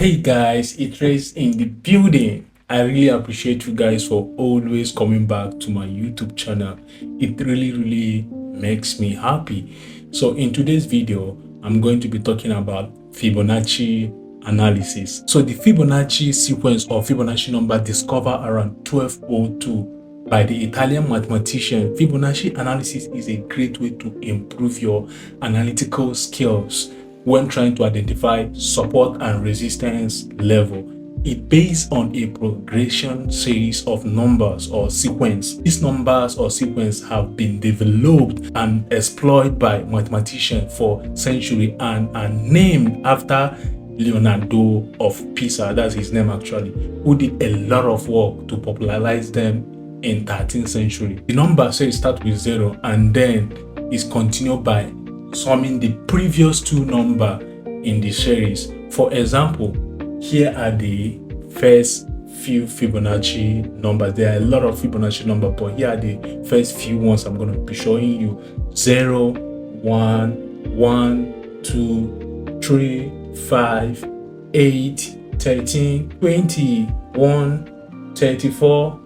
Hey guys, it is in the building. I really appreciate you guys for always coming back to my YouTube channel. It really makes me happy. So in today's video, I'm going to be talking about Fibonacci analysis. So the Fibonacci sequence or Fibonacci number discovered around 1202 by the Italian mathematician. Fibonacci analysis is a great way to improve your analytical skills when trying to identify support and resistance level. It based on a progression series of numbers or sequence. These numbers or sequence have been developed and exploited by mathematicians for centuries and are named after Leonardo of Pisa, that's his name actually, who did a lot of work to popularize them in 13th century. The number says start with 0 and then is continued by summing the previous two numbers in the series. For example, here are the first few Fibonacci numbers. There are a lot of Fibonacci numbers, but here are the first few ones I'm going to be showing you. 0, 1, 1, 2, 3, 5, 8, 13, 21, 34,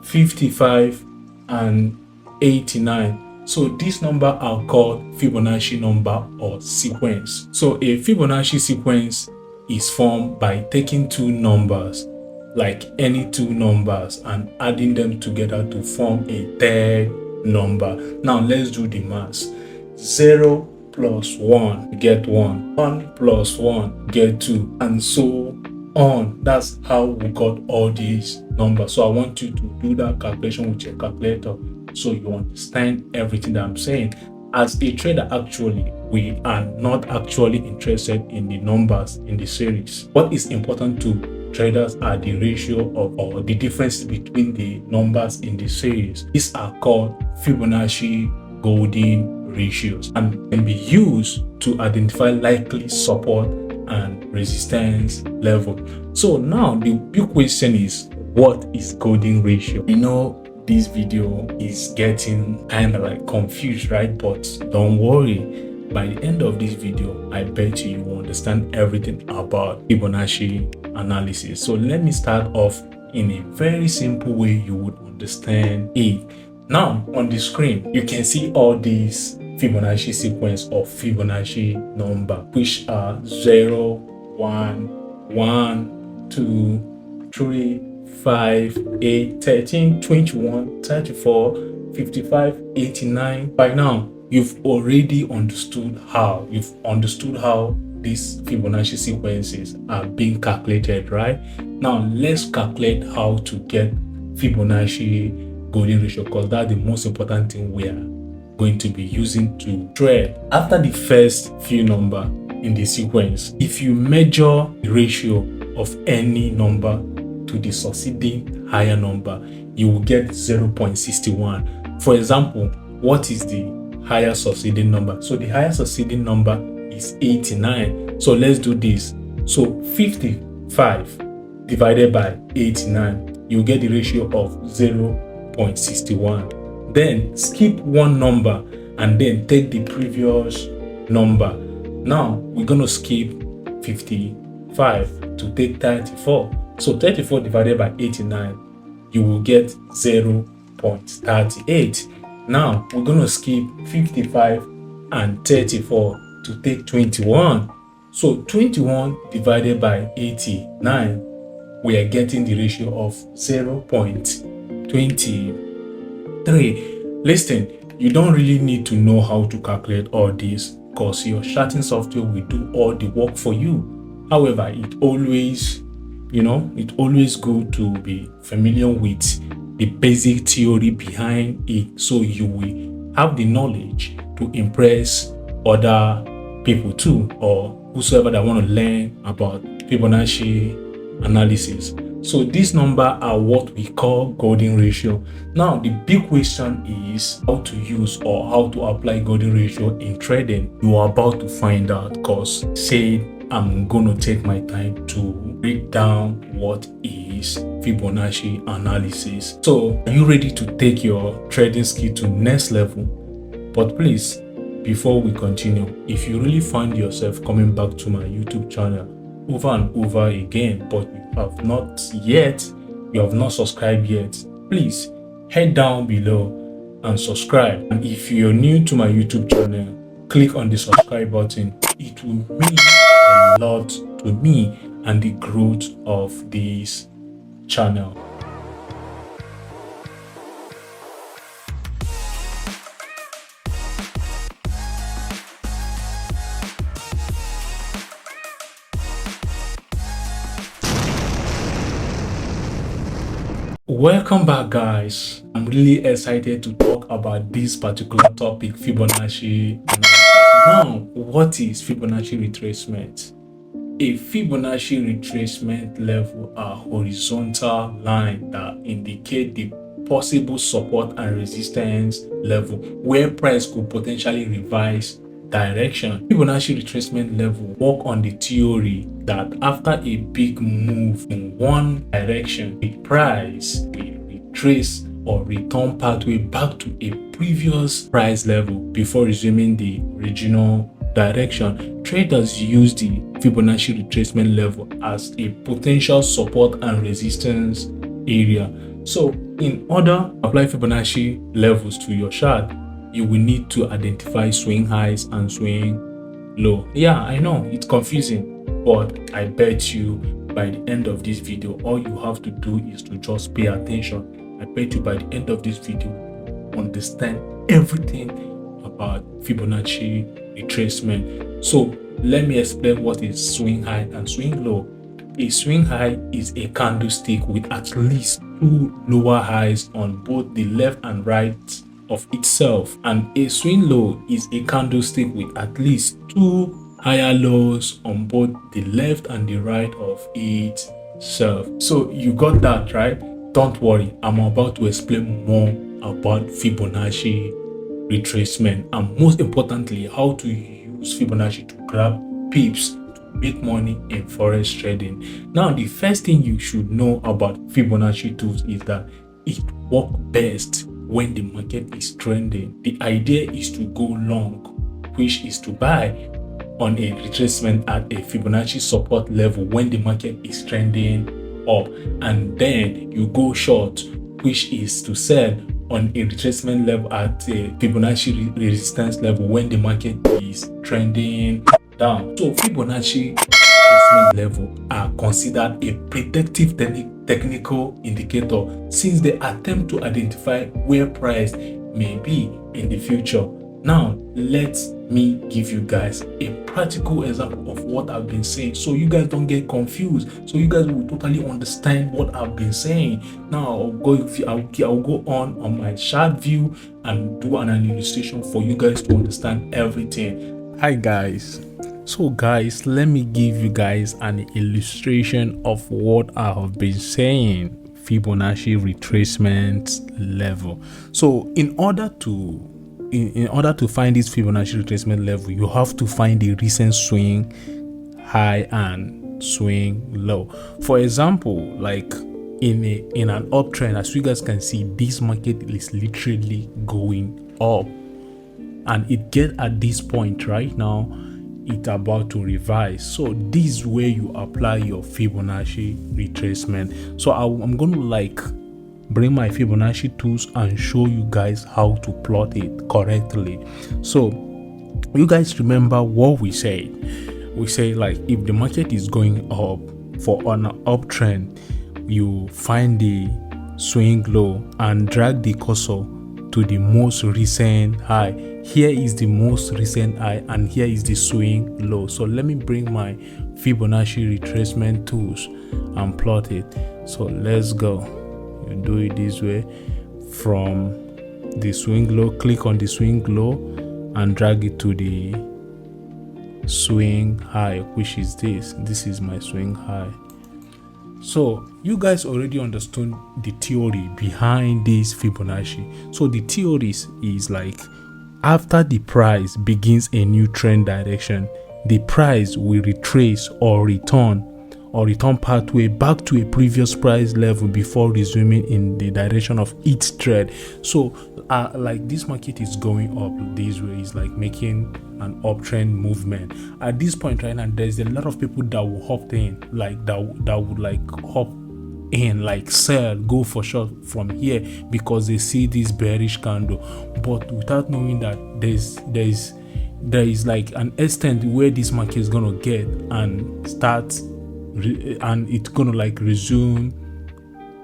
55, and 89. So these numbers are called Fibonacci number or sequence. So a Fibonacci sequence is formed by taking two numbers, like any two numbers, and adding them together to form a third number. Now let's do the math. 0 plus 1 get 1, 1 plus 1 get 2, and so on. That's how we got all these numbers. So I want you to do that calculation with your calculator so you understand everything that I'm saying. As a trader, actually, we are not actually interested in the numbers in the series. What is important to traders are the ratio of or the difference between the numbers in the series. These are called Fibonacci golden ratios and can be used to identify likely support and resistance level. So now the big question is, what is golden ratio? You know, this video is getting kind of like confused, right? But don't worry, by the end of this video, I bet you will understand everything about Fibonacci analysis. So let me start off in a very simple way you would understand it. Now on the screen, you can see all these Fibonacci sequence of Fibonacci number, which are 0, 1, 1, 2, 3, 5, 8, 13, 21, 34, 55, 89. By now, you've already understood how these Fibonacci sequences are being calculated, right? Now, let's calculate how to get Fibonacci golden ratio, because that's the most important thing we are going to be using to trade. After the first few numbers in the sequence, if you measure the ratio of any number to the succeeding higher number, you will get 0.61. For example, what is the higher succeeding number? So the higher succeeding number is 89. So let's do this. So 55 divided by 89, you get the ratio of 0.61. Then skip one number and then take the previous number. Now we're going to skip 55 to take 34. So 34 divided by 89, you will get 0.38. Now we're going to skip 55 and 34 to take 21. So 21 divided by 89, we are getting the ratio of 0.23. Listen, you don't really need to know how to calculate all this, because your charting software will do all the work for you. However, it's always good to be familiar with the basic theory behind it, so you will have the knowledge to impress other people too, or whosoever that want to learn about Fibonacci analysis. So these numbers are what we call golden ratio. Now the big question is how to use or how to apply golden ratio in trading. You are about to find out, because I'm going to take my time to break down what is Fibonacci analysis. So are you ready to take your trading skill to next level? But please, before we continue, if you really find yourself coming back to my YouTube channel, over and over again, but you have not subscribed yet, please head down below and subscribe. And if you're new to my YouTube channel, click on the subscribe button. It will mean a lot to me and the growth of this channel. Welcome back, guys. I'm really excited to talk about this particular topic, Fibonacci. Now, what is Fibonacci retracement? A Fibonacci retracement level are horizontal line that indicate the possible support and resistance level where price could potentially revise direction. Fibonacci retracement level work on the theory that after a big move in one direction, the price will retrace or return pathway back to a previous price level before resuming the original direction. Traders use the Fibonacci retracement level as a potential support and resistance area. So in order to apply Fibonacci levels to your chart, you will need to identify swing highs and swing low. Yeah, I know it's confusing, but I bet you by the end of this video, all you have to do is to just pay attention. I bet you by the end of this video, you understand everything about Fibonacci retracement. So let me explain what is swing high and swing low. A swing high is a candlestick with at least two lower highs on both the left and right of itself, and a swing low is a candlestick with at least two higher lows on both the left and the right of itself. So you got that, right? Don't worry, I'm about to explain more about Fibonacci retracement and most importantly how to use Fibonacci to grab pips to make money in forex trading. Now, the first thing you should know about Fibonacci tools is that it works best when the market is trending. The idea is to go long, which is to buy on a retracement at a Fibonacci support level when the market is trending up, and then you go short, which is to sell on a retracement level at a Fibonacci resistance level when the market is trending down. So Fibonacci retracement level are considered a predictive technical indicator since they attempt to identify where price may be in the future. Now, let me give you guys a practical example of what I've been saying so you guys don't get confused, so you guys will totally understand what I've been saying. Now, I'll go on my chart view and do an illustration for you guys to understand everything. Hi guys. So guys, let me give you guys an illustration of what I have been saying, Fibonacci retracement level. So in order to find this Fibonacci retracement level, you have to find the recent swing high and swing low. For example, like in an uptrend, as you guys can see, this market is literally going up and it get at this point right now, it's about to revise. So this is where you apply your Fibonacci retracement. So I'm going to like bring my Fibonacci tools and show you guys how to plot it correctly. So you guys remember what we said. We say like if the market is going up for an uptrend, you find the swing low and drag the cursor to the most recent high. Here is the most recent high and here is the swing low. So let me bring my Fibonacci retracement tools and plot it. So let's go. You do it this way. From the swing low, click on the swing low and drag it to the swing high, which is this is my swing high. So you guys already understood the theory behind this Fibonacci. So the theory is like after the price begins a new trend direction, the price will retrace or return pathway back to a previous price level before resuming in the direction of its trend. So like this market is going up these ways, like making an uptrend movement. At this point right now, there's a lot of people that will hop in, like that would like hop in, like sell, go for short from here because they see this bearish candle, but without knowing that there is like an extent where this market is gonna get and start and it's gonna like resume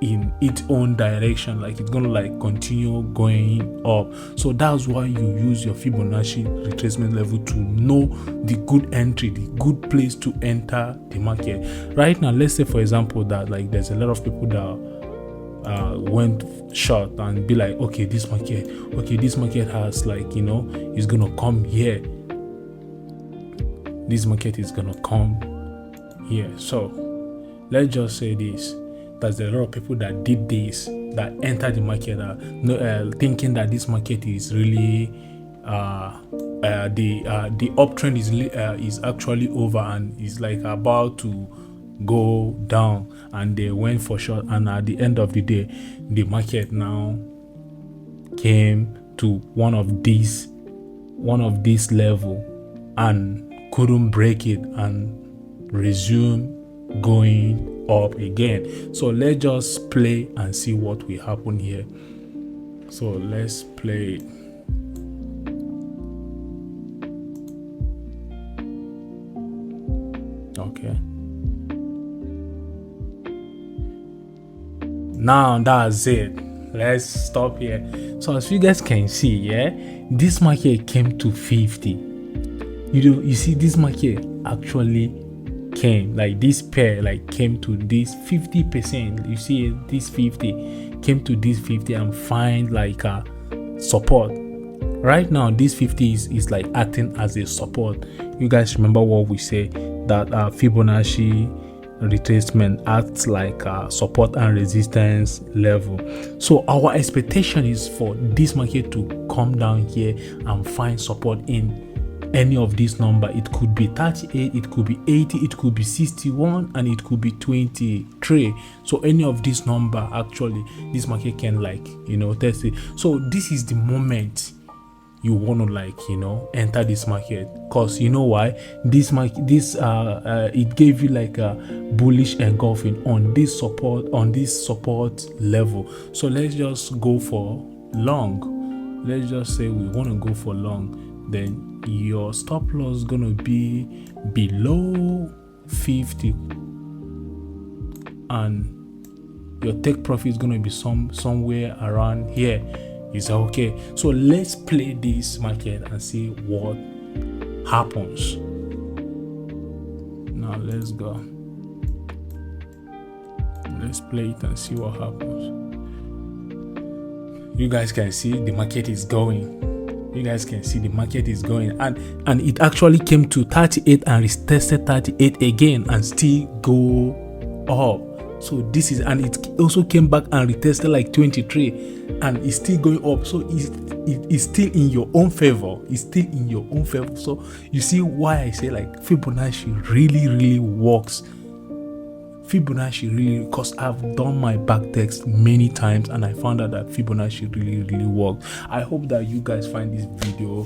in its own direction, like it's gonna like continue going up. So that's why you use your Fibonacci retracement level to know the good entry, the good place to enter the market. Right now, let's say for example that like there's a lot of people that went short and be like, okay, this market has like, you know, it's gonna come here, this market is gonna come here. So let's just say this, there's a lot of people that did this, that entered the market thinking that this market is really the uptrend is actually over and is like about to go down, and they went for short, and at the end of the day the market now came to one of these level and couldn't break it and resume going up again. So let's just play and see what will happen here. So let's play it. Okay, now that's it. Let's stop here. So as you guys can see, yeah, this market came to 50. You see this market actually came, like this pair like came to this 50%. You see this 50 came to this 50 and find like a support. Right now this 50 is like acting as a support. You guys remember what we say, that Fibonacci retracement acts like a support and resistance level. So our expectation is for this market to come down here and find support in any of this number. It could be 38, it could be 80, it could be 61, and it could be 23. So any of this number, actually this market can like, you know, test it. So this is the moment you want to like, you know, enter this market, because you know why? This market, it gave you like a bullish engulfing on this support level. So let's just go for long. Let's just say we want to go for long. Then your stop loss is gonna be below 50 and your take profit is gonna be somewhere around here. Is okay. So let's play this market and see what happens. Now let's go. Let's play it and see what happens. You guys can see the market is going. You guys can see the market is going, and it actually came to 38 and retested 38 again and still go up. So this is, and it also came back and retested like 23 and it's still going up. So it's still in your own favor. It's still in your own favor. So you see why I say like Fibonacci really works. Fibonacci really, because I've done my backtest many times and I found out that Fibonacci really works. I hope that you guys find this video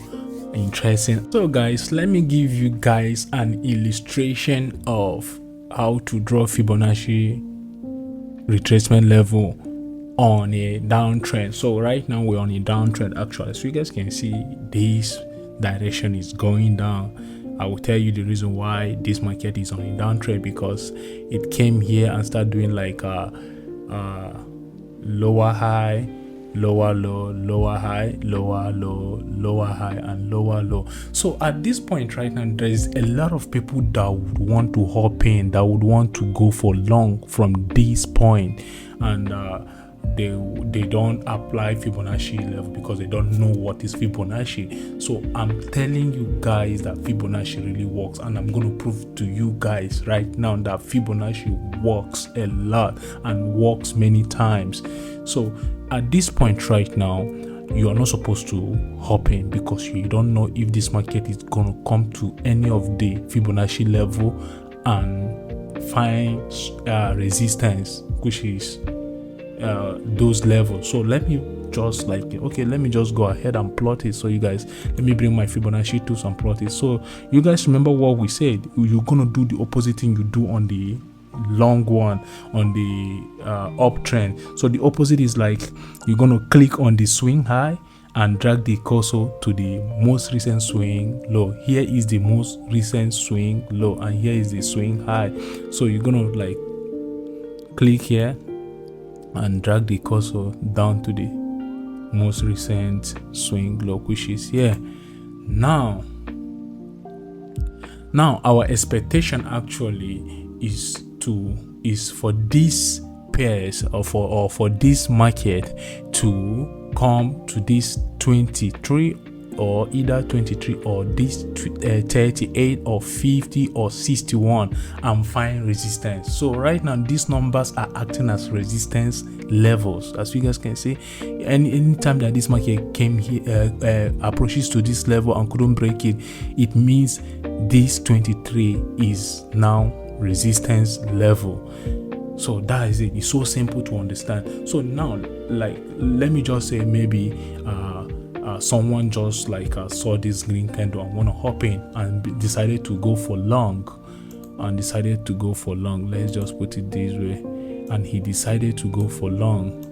interesting. So guys, let me give you guys an illustration of how to draw Fibonacci retracement level on a downtrend. So right now we're on a downtrend actually. So you guys can see this direction is going down. I will tell you the reason why this market is on a downtrend, because it came here and started doing like a lower high, lower low, lower high, lower low, lower high, and lower low. So at this point right now, there is a lot of people that would want to hop in, that would want to go for long from this point, and they don't apply Fibonacci level because they don't know what is Fibonacci. So I'm telling you guys that Fibonacci really works, and I'm going to prove to you guys right now that Fibonacci works a lot and works many times. So at this point right now, you are not supposed to hop in because you don't know if this market is going to come to any of the Fibonacci level and find resistance, which is those levels. So let me just like, okay, let me just go ahead and plot it. So you guys, let me bring my Fibonacci tools and plot it. So you guys remember what we said? You're gonna do the opposite thing you do on the long one, on the uptrend. So the opposite is like, you're gonna click on the swing high and drag the cursor to the most recent swing low. Here is the most recent swing low, and here is the swing high. So you're gonna like click here and drag the cursor down to the most recent swing low, which is here. Now our expectation actually is for this pairs or for this market to come to this 23, or either 23 or this 38 or 50 or 61, and find resistance. So right now these numbers are acting as resistance levels, as you guys can see. Anytime that this market came here, approaches to this level and couldn't break it, it means this 23 is now resistance level. So that is it. It's so simple to understand. So now, like, let me just say maybe someone just like saw this green candle and want to hop in and decided to go for long, let's just put it this way, and he decided to go for long.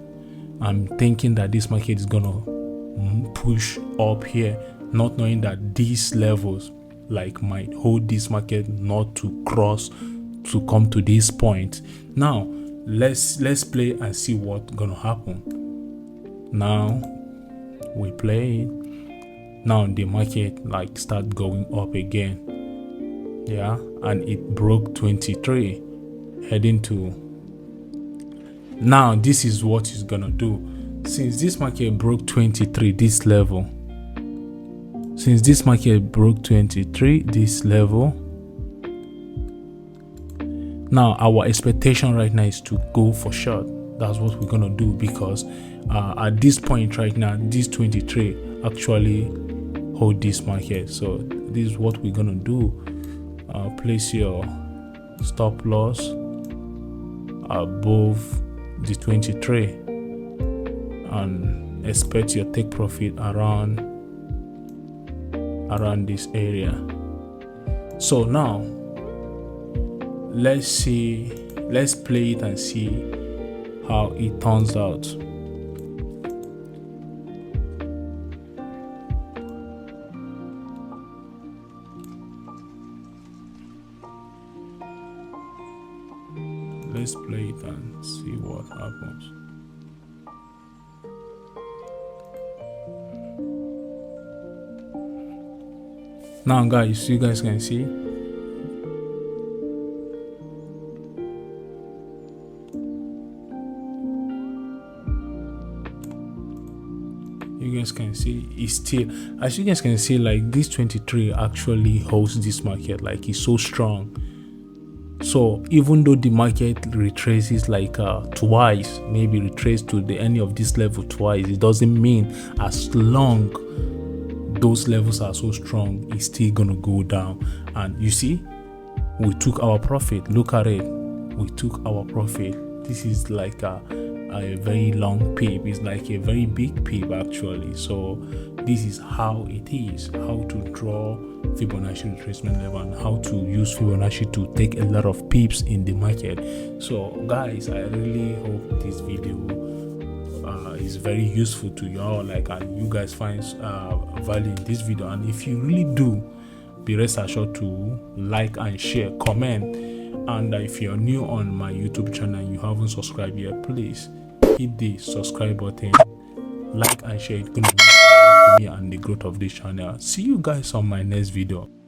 I'm thinking that this market is gonna push up here, not knowing that these levels like might hold this market not to cross to come to this point. Now let's play and see what's gonna happen. Now we play it. Now the market like start going up again, yeah, and it broke 23, heading to. Now this is what it's gonna do. Since this market broke 23, this level, this level, now our expectation right now is to go for short. That's what we're gonna do, because at this point right now, this 23 actually hold this market. So this is what we're gonna do. Place your stop loss above the 23 and expect your take profit around this area. So now let's play it and see how it turns out. Let's play it and see what happens. Now guys, you guys can see it's still, as you guys can see, like this 23 actually holds this market, like it's so strong. So even though the market retraces like twice, maybe retrace to the any of this level twice, it doesn't mean as long those levels are so strong, it's still gonna go down. And you see, we took our profit. Look at it, we took our profit. This is like a very long peep. It's like a very big peep actually. So this is how it is, how to draw Fibonacci retracement level and how to use Fibonacci to take a lot of peeps in the market. So guys, I really hope this video is very useful to you all, like, and you guys find value in this video. And if you really do, be rest assured to like and share, comment. And if you're new on my YouTube channel and you haven't subscribed yet, please hit the subscribe button, like and share. It's gonna be me and the growth of this channel. See you guys on my next video.